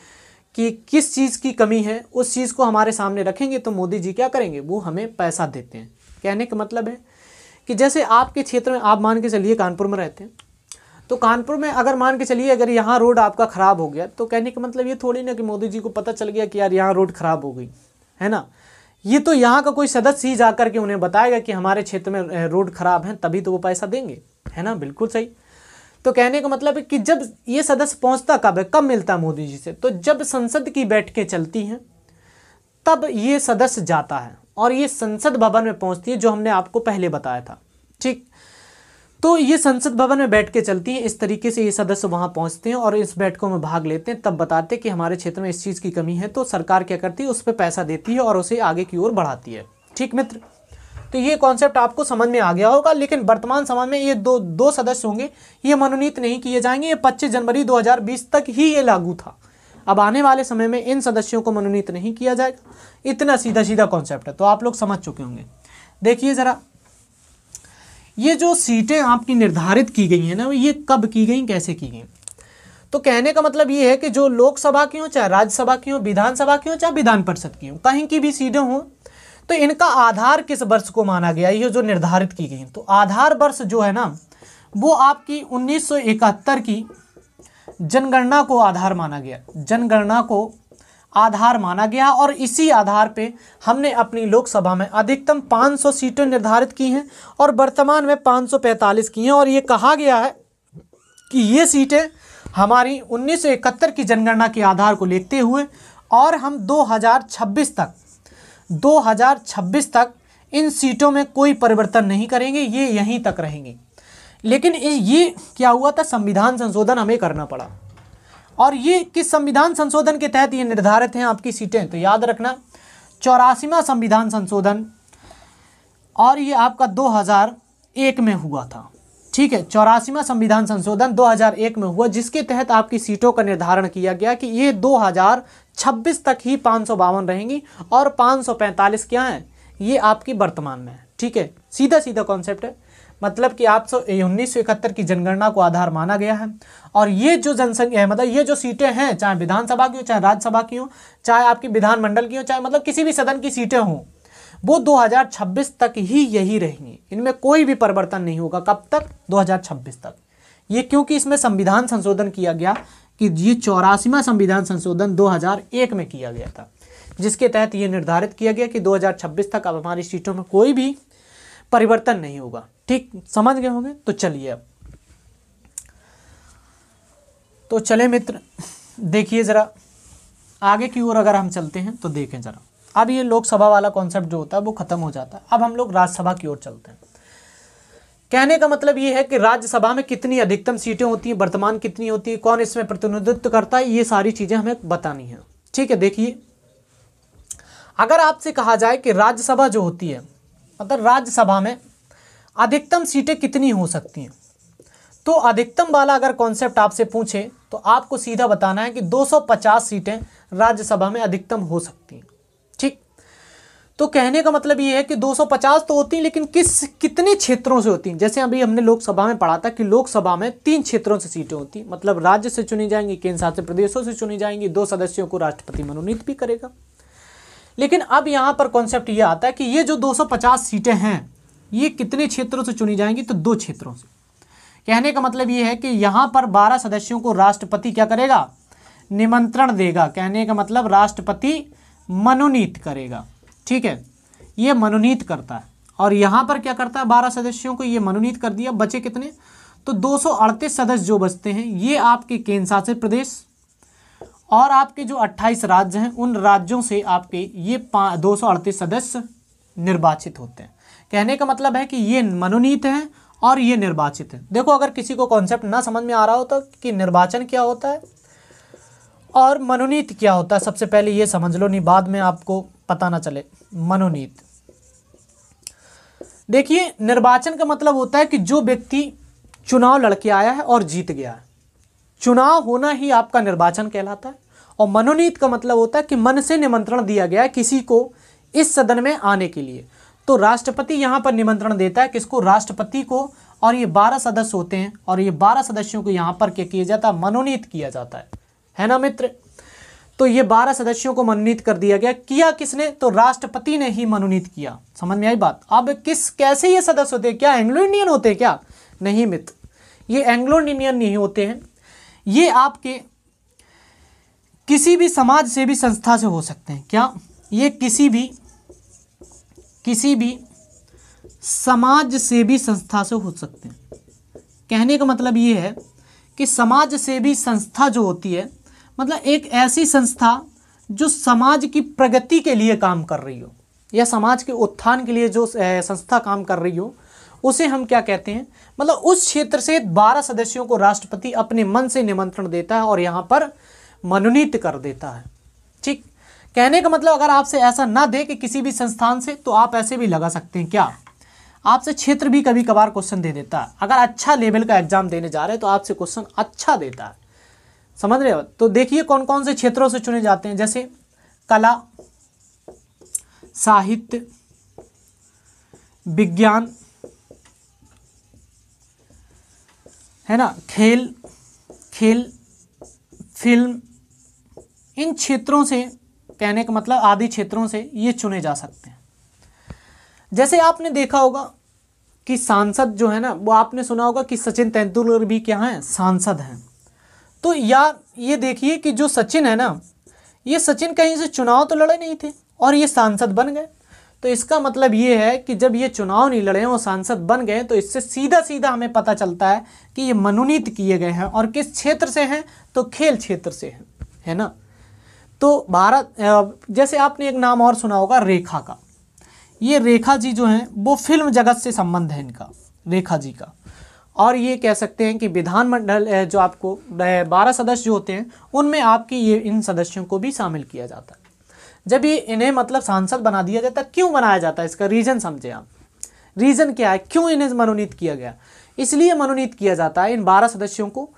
कि किस चीज़ की कमी है, उस चीज़ को हमारे सामने रखेंगे तो मोदी जी क्या करेंगे, वो हमें पैसा देते हैं। कहने का मतलब है कि जैसे आपके क्षेत्र में, आप मान के चलिए कानपुर में रहते हैं, तो कानपुर में अगर मान के चलिए अगर यहाँ रोड आपका ख़राब हो गया, तो कहने का मतलब ये थोड़ी ना कि मोदी जी को पता चल गया कि यार यहाँ रोड ख़राब हो गई है ना, ये तो यहाँ का कोई सदस्य ही जा कर के उन्हें बताएगा कि हमारे क्षेत्र में रोड ख़राब है, तभी तो वो पैसा देंगे, है ना, बिल्कुल सही। तो कहने का मतलब है कि जब ये सदस्य पहुँचता कब है, कब मिलता है मोदी जी से, तो जब संसद की बैठकें चलती हैं तब ये सदस्य जाता है और ये संसद भवन में पहुँचती है, जो हमने आपको पहले बताया था। ठीक, तो ये संसद भवन में बैठ के चलती हैं, इस तरीके से ये सदस्य वहाँ पहुँचते हैं और इस बैठकों में भाग लेते हैं, तब बताते हैं कि हमारे क्षेत्र में इस चीज़ की कमी है, तो सरकार क्या करती है, उस पर पैसा देती है और उसे आगे की ओर बढ़ाती है। ठीक मित्र, तो ये कॉन्सेप्ट आपको समझ में आ गया होगा। लेकिन वर्तमान समय में ये दो सदस्य होंगे, ये मनोनीत नहीं किए जाएंगे। ये 25 जनवरी 2020 तक ही ये लागू था। अब आने वाले समय में इन सदस्यों को मनोनीत नहीं किया जाएगा। इतना सीधा सीधा कॉन्सेप्ट है, तो आप लोग समझ चुके होंगे। देखिए ज़रा, ये जो सीटें आपकी निर्धारित की गई हैं ना, ये कब की गई, कैसे की गई, तो कहने का मतलब ये है कि जो लोकसभा की हो, चाहे राज्यसभा की हो, विधानसभा की हो, चाहे विधान परिषद की हो, कहीं की भी सीटें हों, तो इनका आधार किस वर्ष को माना गया, ये जो निर्धारित की गई, तो आधार वर्ष जो है ना, वो आपकी 1971 की जनगणना को आधार माना गया, जनगणना को आधार माना गया। और इसी आधार पे हमने अपनी लोकसभा में अधिकतम 500 सीटें निर्धारित की हैं और वर्तमान में 545 की हैं। और ये कहा गया है कि ये सीटें हमारी 1971 की जनगणना के आधार को लेते हुए और हम 2026 तक इन सीटों में कोई परिवर्तन नहीं करेंगे, ये यहीं तक रहेंगी। लेकिन ये क्या हुआ था, संविधान संशोधन हमें करना पड़ा। और ये किस संविधान संशोधन के तहत ये निर्धारित हैं आपकी सीटें, तो याद रखना 84वां संविधान संशोधन, और ये आपका 2001 में हुआ था। ठीक है, 84वां संविधान संशोधन 2001 में हुआ, जिसके तहत आपकी सीटों का निर्धारण किया गया कि ये 2026 तक ही 552 रहेंगी और 545 क्या है, ये आपकी वर्तमान में है। ठीक है, सीधा सीधा कॉन्सेप्ट है। मतलब कि आप 1971 की जनगणना को आधार माना गया है और ये जो जनसंख्या है, मतलब ये जो सीटें हैं, चाहे विधानसभा की हो, चाहे राज्यसभा की हो, चाहे आपकी विधानमंडल की हो, चाहे मतलब किसी भी सदन की सीटें हों, वो 2026 तक ही यही रहेंगी, इनमें कोई भी परिवर्तन नहीं होगा। कब तक, 2026 तक। ये क्योंकि इसमें संविधान संशोधन किया गया कि ये 84वां संविधान संशोधन 2001 में किया गया था, जिसके तहत ये निर्धारित किया गया कि 2026 तक अब हमारी सीटों में कोई भी परिवर्तन नहीं होगा। ठीक, समझ गए होंगे। तो चलिए अब तो चले मित्र, देखिए ज़रा आगे की ओर अगर हम चलते हैं तो देखें ज़रा, अब ये लोकसभा वाला कॉन्सेप्ट जो होता है वो ख़त्म हो जाता है। अब हम लोग राज्यसभा की ओर चलते हैं। कहने का मतलब ये है कि राज्यसभा में कितनी अधिकतम सीटें होती हैं, वर्तमान कितनी होती है, कौन इसमें प्रतिनिधित्व करता है, ये सारी चीज़ें हमें बतानी है। ठीक है, देखिए अगर आपसे कहा जाए कि राज्यसभा जो होती है, मतलब राज्यसभा में अधिकतम सीटें कितनी हो सकती हैं, तो अधिकतम वाला अगर कॉन्सेप्ट आपसे पूछे तो आपको सीधा बताना है कि 250 सीटें राज्यसभा में अधिकतम हो सकती हैं। ठीक, तो कहने का मतलब ये है कि 250 तो होती हैं, लेकिन कितने क्षेत्रों से होती हैं। जैसे अभी हमने लोकसभा में पढ़ा था कि लोकसभा में 3 क्षेत्रों से सीटें होती हैं, मतलब राज्य से चुनी जाएंगी, केंद्र शासित प्रदेशों से चुनी जाएंगी, 2 सदस्यों को राष्ट्रपति मनोनीत भी करेगा। लेकिन अब यहाँ पर कॉन्सेप्ट ये आता है कि ये जो 250 सीटें हैं, ये कितने क्षेत्रों से चुनी जाएंगी, तो 2 क्षेत्रों से। कहने का मतलब ये है कि यहाँ पर 12 सदस्यों को राष्ट्रपति क्या करेगा, निमंत्रण देगा। कहने का मतलब राष्ट्रपति मनोनीत करेगा। ठीक है, ये मनोनीत करता है और यहाँ पर क्या करता है, 12 सदस्यों को ये मनोनीत कर दिया। बचे कितने, तो 238 सदस्य जो बचते हैं, ये आपके केंद्र शासित प्रदेश और आपके जो 28 राज्य हैं, उन राज्यों से आपके ये 238 सदस्य निर्वाचित होते हैं। कहने का मतलब है कि ये मनोनीत हैं और ये निर्वाचित है। देखो अगर किसी को कॉन्सेप्ट ना समझ में आ रहा हो तो कि निर्वाचन क्या होता है और मनोनीत क्या होता है, सबसे पहले ये समझ लो, नहीं बाद में आपको पता ना चले। मनोनीत, देखिए निर्वाचन का मतलब होता है कि जो व्यक्ति चुनाव लड़के आया है और जीत गया है, चुनाव होना ही आपका निर्वाचन कहलाता है। और मनोनीत का मतलब होता है कि मन से निमंत्रण दिया गया है किसी को इस सदन में आने के लिए। तो राष्ट्रपति यहाँ पर निमंत्रण देता है किसको, राष्ट्रपति को, और ये 12 सदस्य होते हैं और ये 12 सदस्यों को यहाँ पर क्या किया जाता है, मनोनीत किया जाता है ना मित्र। तो ये 12 सदस्यों को मनोनीत कर दिया गया। किया किसने, तो राष्ट्रपति ने ही मनोनीत किया। समझ में आई बात। अब कैसे ये सदस्य होते हैं, क्या एंग्लो इंडियन होते हैं क्या, नहीं मित्र, ये एंग्लो इंडियन नहीं होते हैं। ये आपके किसी भी समाज सेवी संस्था से हो सकते हैं। क्या, ये किसी भी समाज सेवी संस्था से हो सकते हैं। कहने का मतलब ये है कि समाज सेवी संस्था जो होती है, मतलब एक ऐसी संस्था जो समाज की प्रगति के लिए काम कर रही हो या समाज के उत्थान के लिए जो संस्था काम कर रही हो, उसे हम क्या कहते हैं, मतलब उस क्षेत्र से 12 सदस्यों को राष्ट्रपति अपने मन से निमंत्रण देता है और यहाँ पर मनोनीत कर देता है। ठीक, कहने का मतलब अगर आपसे ऐसा ना दे कि किसी भी संस्थान से, तो आप ऐसे भी लगा सकते हैं। क्या, आपसे क्षेत्र भी कभी कभार क्वेश्चन दे देता है। अगर अच्छा लेवल का एग्जाम देने जा रहे हैं तो आपसे क्वेश्चन अच्छा देता है, समझ रहे हो। तो देखिए कौन कौन से क्षेत्रों से चुने जाते हैं, जैसे कला, साहित्य, विज्ञान, है ना, खेल, फिल्म, इन क्षेत्रों से, कहने का मतलब आदि क्षेत्रों से ये चुने जा सकते हैं। जैसे आपने देखा होगा कि सांसद जो है ना, वो आपने सुना होगा कि सचिन तेंदुलकर भी क्या हैं, सांसद हैं। तो यार ये देखिए कि जो सचिन है ना, ये सचिन कहीं से चुनाव तो लड़े नहीं थे और ये सांसद बन गए। तो इसका मतलब ये है कि जब ये चुनाव नहीं लड़े और सांसद बन गए, तो इससे सीधा सीधा हमें पता चलता है कि ये मनोनीत किए गए हैं। और किस क्षेत्र से हैं, तो खेल क्षेत्र से हैं, है ना। तो भारत, जैसे आपने एक नाम और सुना होगा रेखा का। ये रेखा जी जो हैं वो फिल्म जगत से संबंध है इनका, रेखा जी का। और ये कह सकते हैं कि विधानमंडल जो आपको 12 सदस्य जो होते हैं उनमें आपकी ये इन सदस्यों को भी शामिल किया जाता है। जब ये इन्हें मतलब सांसद बना दिया जाता है, क्यों बनाया जाता है, इसका रीज़न समझे आप। रीज़न क्या है, क्यों इन्हें मनोनीत किया गया, इसलिए मनोनीत किया जाता है इन 12 सदस्यों को,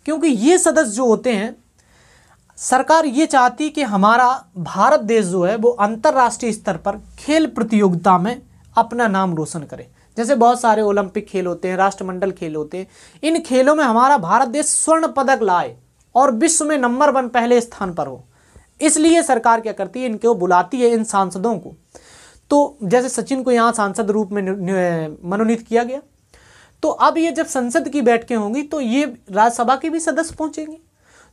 क्योंकि ये सदस्य जो होते हैं, सरकार ये चाहती कि हमारा भारत देश जो है वो अंतर्राष्ट्रीय स्तर पर खेल प्रतियोगिता में अपना नाम रोशन करे। जैसे बहुत सारे ओलंपिक खेल होते हैं, राष्ट्रमंडल खेल होते हैं, इन खेलों में हमारा भारत देश स्वर्ण पदक लाए और विश्व में नंबर 1 पहले स्थान पर हो। इसलिए सरकार क्या करती है, इनको बुलाती है, इन सांसदों को। तो जैसे सचिन को यहाँ सांसद रूप में मनोनीत किया गया, तो अब ये जब संसद की बैठकें होंगी तो ये राज्यसभा के भी सदस्य पहुँचेंगे,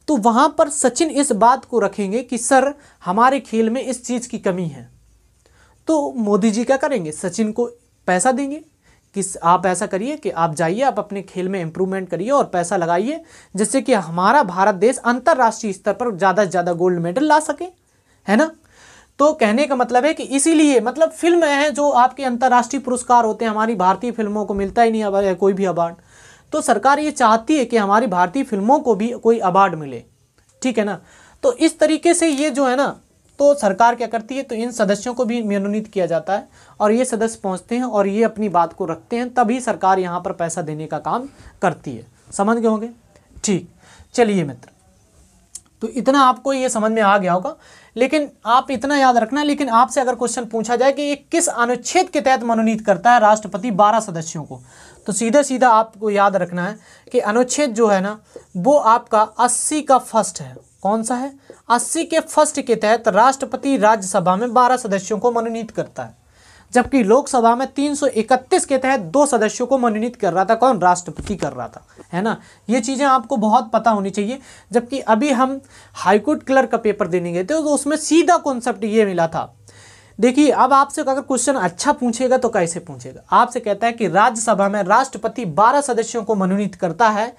तो वहाँ पर सचिन इस बात को रखेंगे कि सर हमारे खेल में इस चीज़ की कमी है। तो मोदी जी क्या करेंगे, सचिन को पैसा देंगे कि आप ऐसा करिए कि आप जाइए, आप अपने खेल में इम्प्रूवमेंट करिए और पैसा लगाइए, जिससे कि हमारा भारत देश अंतर्राष्ट्रीय स्तर पर ज़्यादा से ज़्यादा गोल्ड मेडल ला सके, है ना। तो कहने का मतलब है कि इसीलिए मतलब फिल्म है जो आपके अंतर्राष्ट्रीय पुरस्कार होते हैं, हमारी भारतीय फिल्मों को मिलता ही नहीं कोई भी अवार्ड। तो सरकार ये चाहती है कि हमारी भारतीय फिल्मों को भी कोई अवार्ड मिले, ठीक है ना। तो इस तरीके से ये जो है ना, तो सरकार क्या करती है, तो इन सदस्यों को भी मनोनीत किया जाता है और ये सदस्य पहुंचते हैं और ये अपनी बात को रखते हैं, तभी सरकार यहाँ पर पैसा देने का काम करती है। समझ गए होंगे, ठीक। चलिए मित्र, तो इतना आपको ये समझ में आ गया होगा, लेकिन आप इतना याद रखना, लेकिन आपसे अगर क्वेश्चन पूछा जाए कि ये किस अनुच्छेद के तहत मनोनीत करता है राष्ट्रपति 12 सदस्यों को, तो सीधा सीधा आपको याद रखना है कि अनुच्छेद जो है ना वो आपका 80 का फर्स्ट है। कौन सा है, 80 के फर्स्ट के तहत राष्ट्रपति राज्यसभा में 12 सदस्यों को मनोनीत करता है, जबकि लोकसभा में 331 के तहत 2 सदस्यों को मनोनीत कर रहा था। कौन, राष्ट्रपति कर रहा था, है ना। ये चीज़ें आपको बहुत पता होनी चाहिए। जबकि अभी हम हाईकोर्ट क्लर्क का पेपर देने गए थे तो उसमें सीधा कॉन्सेप्ट ये मिला था। देखिए अब आपसे अगर क्वेश्चन अच्छा पूछेगा तो कैसे पूछेगा, आपसे कहता है कि राज्यसभा में राष्ट्रपति 12 सदस्यों को मनोनीत करता है,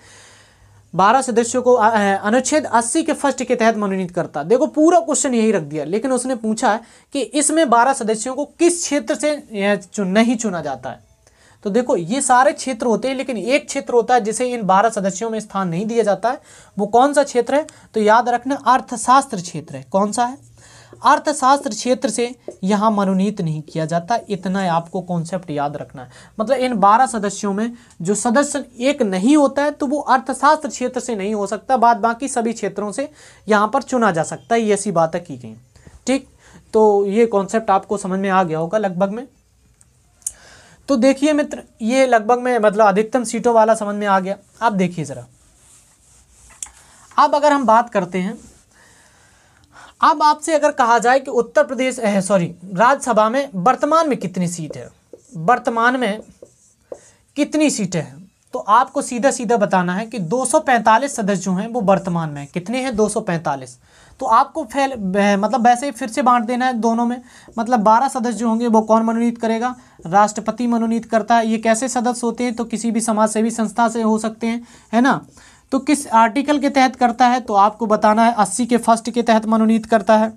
12 सदस्यों को अनुच्छेद 80 के फर्स्ट के तहत मनोनीत करता। देखो पूरा क्वेश्चन यही रख दिया, लेकिन उसने पूछा है कि इसमें 12 सदस्यों को किस क्षेत्र से नहीं चुना जाता है। तो देखो ये सारे क्षेत्र होते हैं, लेकिन एक क्षेत्र होता है जिसे इन 12 सदस्यों में स्थान नहीं दिया जाता है। वो कौन सा क्षेत्र है? तो याद रखना, अर्थशास्त्र क्षेत्र है। कौन सा है? अर्थशास्त्र क्षेत्र से यहाँ मनोनीत नहीं किया जाता। इतना आपको कॉन्सेप्ट याद रखना है। मतलब इन 12 सदस्यों में जो सदस्य एक नहीं होता है तो वो अर्थशास्त्र क्षेत्र से नहीं हो सकता, बाद बाकी सभी क्षेत्रों से यहाँ पर चुना जा सकता है। ये ऐसी बातें की गई। ठीक, तो ये कॉन्सेप्ट आपको समझ में आ गया होगा लगभग में। तो देखिए मित्र, ये लगभग में मतलब अधिकतम सीटों वाला समझ में आ गया। अब देखिए जरा, अब अगर हम बात करते हैं, अब आपसे अगर कहा जाए कि उत्तर प्रदेश राज्यसभा में वर्तमान में कितनी सीट है, वर्तमान में कितनी सीटें हैं, तो आपको सीधा सीधा बताना है कि 245 सदस्य जो हैं वो वर्तमान में कितने हैं? 245। तो आपको मतलब वैसे ही फिर से बांट देना है दोनों में। मतलब 12 सदस्य जो होंगे वो कौन मनोनीत करेगा? राष्ट्रपति मनोनीत करता है। ये कैसे सदस्य होते हैं? तो किसी भी समाज सेवी संस्था से हो सकते हैं, है ना। तो किस आर्टिकल के तहत करता है? तो आपको बताना है 80 के फर्स्ट के तहत मनोनीत करता है।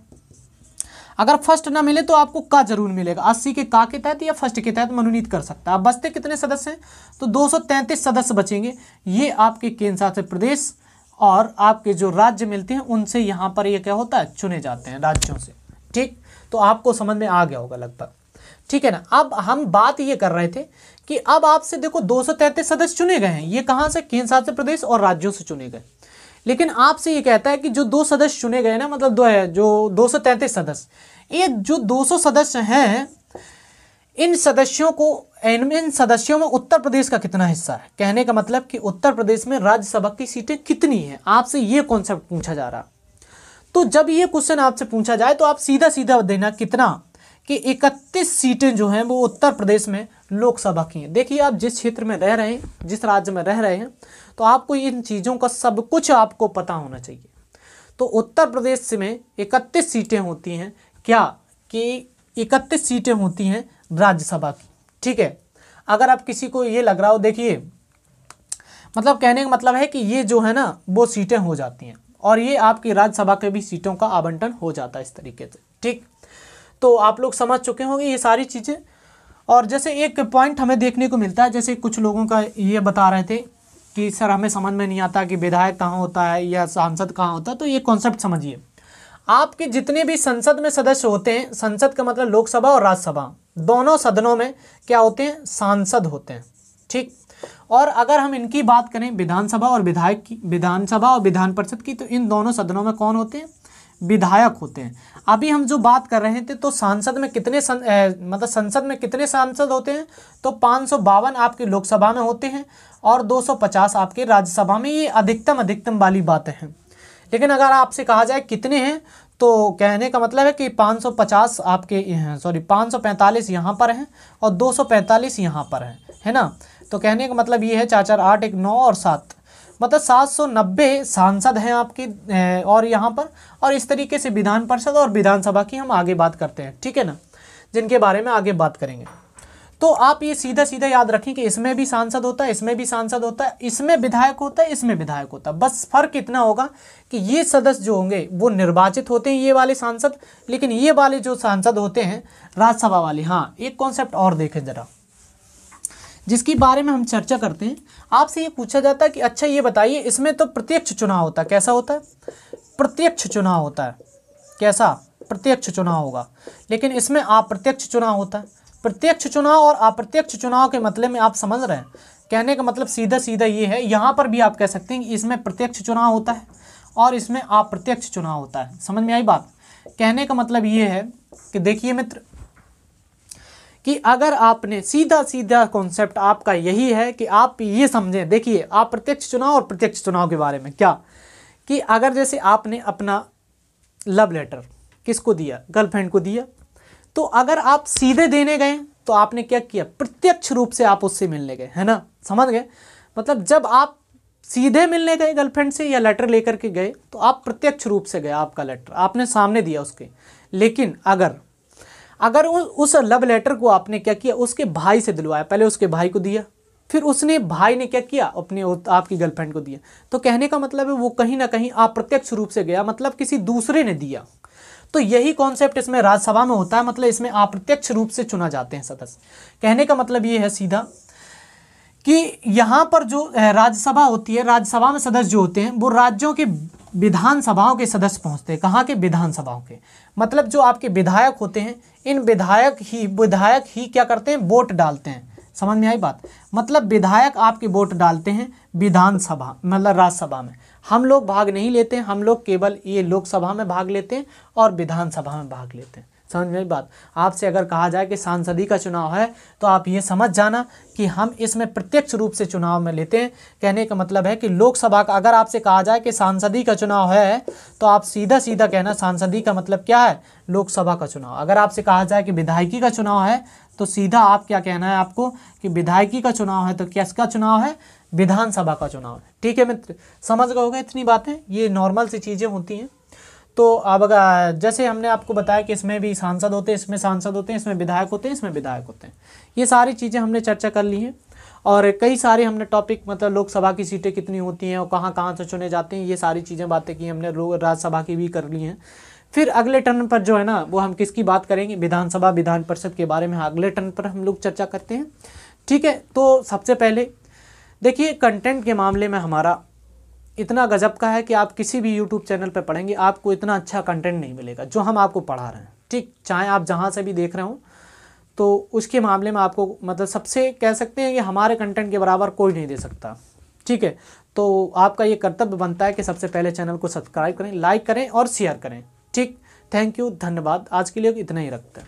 अगर फर्स्ट ना मिले तो आपको का जरूर मिलेगा। 80 के का के तहत या फर्स्ट के तहत मनोनीत कर सकता है। अब बचते कितने सदस्य हैं? तो 233 सदस्य बचेंगे। ये आपके केंद्र शासित प्रदेश और आपके जो राज्य मिलते हैं उनसे यहाँ पर ये क्या होता है? चुने जाते हैं, राज्यों से। ठीक, तो आपको समझ में आ गया होगा लगभग। ठीक है ना। अब हम बात ये कर रहे थे कि अब आपसे देखो 233 सदस्य चुने गए हैं। ये कहाँ से? केंद्र शासित प्रदेश और राज्यों से चुने गए। लेकिन आपसे ये कहता है कि जो 2 सदस्य चुने गए ना, मतलब जो 233 सदस्य, ये जो 200 सदस्य हैं, इन सदस्यों में उत्तर प्रदेश का कितना हिस्सा है? कहने का मतलब कि उत्तर प्रदेश में राज्यसभा की सीटें कितनी हैं, आपसे ये कॉन्सेप्ट पूछा जा रहा। तो जब ये क्वेश्चन आपसे पूछा जाए तो आप सीधा सीधा देना कितना, कि 31 सीटें जो हैं वो उत्तर प्रदेश में लोकसभा की हैं। देखिए, आप जिस क्षेत्र में रह रहे हैं, जिस राज्य में रह रहे हैं, तो आपको इन चीज़ों का सब कुछ आपको पता होना चाहिए। तो उत्तर प्रदेश में 31 सीटें होती हैं। क्या? कि 31 सीटें होती हैं राज्यसभा की। ठीक है। अगर आप किसी को ये लग रहा हो, देखिए मतलब कहने का मतलब है कि ये जो है ना वो सीटें हो जाती हैं और ये आपकी राज्यसभा के भी सीटों का आवंटन हो जाता है इस तरीके से। ठीक, तो आप लोग समझ चुके होंगे ये सारी चीज़ें। और जैसे एक पॉइंट हमें देखने को मिलता है, जैसे कुछ लोगों का ये बता रहे थे कि सर हमें समझ में नहीं आता कि विधायक कहाँ होता है या सांसद कहाँ होता है। तो ये कॉन्सेप्ट समझिए, आपके जितने भी संसद में सदस्य होते हैं, संसद का मतलब लोकसभा और राज्यसभा, दोनों सदनों में क्या होते हैं? सांसद होते हैं। ठीक, और अगर हम इनकी बात करें विधानसभा और विधायक की, विधानसभा और विधान परिषद की, तो इन दोनों सदनों में कौन होते हैं? विधायक होते हैं। अभी हम जो बात कर रहे थे, तो सांसद में कितने मतलब संसद में कितने सांसद होते हैं? तो 552 आपके लोकसभा में होते हैं और 250 आपके राज्यसभा में। ये अधिकतम वाली बातें हैं। लेकिन अगर आपसे कहा जाए कितने हैं, तो कहने का मतलब है कि 550 आपके 545 यहाँ पर हैं और 245 यहाँ पर हैं, है ना। तो कहने का मतलब ये है 4 4 8 1 9 और 7, मतलब 790 सांसद हैं आपके और यहाँ पर। और इस तरीके से विधान परिषद और विधानसभा की हम आगे बात करते हैं, ठीक है ना, जिनके बारे में आगे बात करेंगे। तो आप ये सीधा सीधा याद रखें कि इसमें भी सांसद होता है, इसमें भी सांसद होता है, इसमें विधायक होता है, इसमें विधायक होता है। बस फर्क इतना होगा कि ये सदस्य जो होंगे वो निर्वाचित होते हैं, ये वाले सांसद, लेकिन ये वाले जो सांसद होते हैं राज्यसभा वाले। हाँ, एक कॉन्सेप्ट और देखें जरा, जिसकी बारे में हम चर्चा करते हैं। आपसे ये पूछा जाता है कि अच्छा ये बताइए, इसमें तो प्रत्यक्ष चुनाव होता है, कैसा होता है? प्रत्यक्ष चुनाव होता है। कैसा? प्रत्यक्ष चुनाव होगा। लेकिन इसमें अप्रत्यक्ष चुनाव होता है। प्रत्यक्ष चुनाव और अप्रत्यक्ष चुनाव के मतलब में आप समझ रहे हैं। कहने का मतलब सीधा सीधा ये है, यहाँ पर भी आप कह सकते हैं कि इसमें प्रत्यक्ष चुनाव होता है और इसमें अप्रत्यक्ष चुनाव होता है। समझ में आई बात? कहने का मतलब ये है कि देखिए मित्र, कि अगर आपने सीधा सीधा कॉन्सेप्ट आपका यही है कि आप ये समझें। देखिए, अप्रत्यक्ष चुनाव और प्रत्यक्ष चुनाव के बारे में क्या, कि अगर जैसे आपने अपना लव लेटर किसको दिया? गर्लफ्रेंड को दिया। तो अगर आप सीधे देने गए तो आपने क्या किया? प्रत्यक्ष रूप से आप उससे मिलने गए, है ना। समझ गए? मतलब जब आप सीधे मिलने गए गर्लफ्रेंड से या लेटर लेकर के गए तो आप प्रत्यक्ष रूप से गए, आपका लेटर आपने सामने दिया उसके। लेकिन अगर उस लव लेटर को आपने क्या किया? उसके भाई से दिलवाया। पहले उसके भाई को दिया, फिर उसने भाई ने क्या किया? आपकी गर्लफ्रेंड को दिया। तो कहने का मतलब है वो कहीं ना कहीं अप्रत्यक्ष रूप से गया, मतलब किसी दूसरे ने दिया। तो यही कॉन्सेप्ट इसमें राज्यसभा में होता है, मतलब इसमें अप्रत्यक्ष रूप से चुना जाते हैं सदस्य। कहने का मतलब ये है सीधा कि यहाँ पर जो राज्यसभा होती है, राज्यसभा में सदस्य जो होते हैं वो राज्यों के विधानसभाओं के सदस्य पहुँचते हैं। कहाँ के? विधानसभाओं के। मतलब जो आपके विधायक होते हैं, इन विधायक ही क्या करते हैं? वोट डालते हैं। समझ में आई बात? मतलब विधायक आपके वोट डालते हैं विधानसभा मतलब राज्यसभा में। हम लोग भाग नहीं लेते हैं, हम लोग केवल ये लोकसभा में भाग लेते हैं और विधानसभा में भाग लेते हैं। समझ में आई बात? आपसे अगर कहा जाए कि सांसदीय का चुनाव है तो आप ये समझ जाना कि हम इसमें प्रत्यक्ष रूप से चुनाव में लेते हैं। कहने का मतलब है कि लोकसभा का अगर आपसे कहा जाए कि सांसदीय का चुनाव है तो आप सीधा सीधा कहना सांसदीय का मतलब क्या है? लोकसभा का चुनाव। अगर आपसे कहा जाए कि विधायकी का चुनाव है तो सीधा आप क्या कहना है आपको कि विधायकी का चुनाव है तो किसका चुनाव है? विधानसभा का चुनाव है। ठीक है मित्र, समझ गए होगा इतनी बातें, ये नॉर्मल सी चीज़ें होती हैं। तो अब अगर जैसे हमने आपको बताया कि इसमें भी सांसद होते हैं, इसमें सांसद होते हैं, इसमें विधायक होते हैं, इसमें विधायक होते हैं, ये सारी चीज़ें हमने चर्चा कर ली हैं। और कई सारे हमने टॉपिक मतलब लोकसभा की सीटें कितनी होती हैं और कहाँ कहाँ से चुने जाते हैं, ये सारी चीज़ें बातें की हमने। राज्यसभा की भी कर ली हैं। फिर अगले टर्न पर जो है ना वो हम किसकी बात करेंगे? विधानसभा विधान परिषद के बारे में अगले टर्न पर हम लोग चर्चा करते हैं। ठीक है, तो सबसे पहले देखिए कंटेंट के मामले में हमारा इतना गजब का है कि आप किसी भी यूट्यूब चैनल पर पढ़ेंगे आपको इतना अच्छा कंटेंट नहीं मिलेगा जो हम आपको पढ़ा रहे हैं। ठीक, चाहे आप जहाँ से भी देख रहे हो तो उसके मामले में आपको मतलब सबसे कह सकते हैं कि हमारे कंटेंट के बराबर कोई नहीं दे सकता। ठीक है, तो आपका ये कर्तव्य बनता है कि सबसे पहले चैनल को सब्सक्राइब करें, लाइक करें और शेयर करें। ठीक, थैंक यू, धन्यवाद। आज के लिए इतना ही रखते हैं।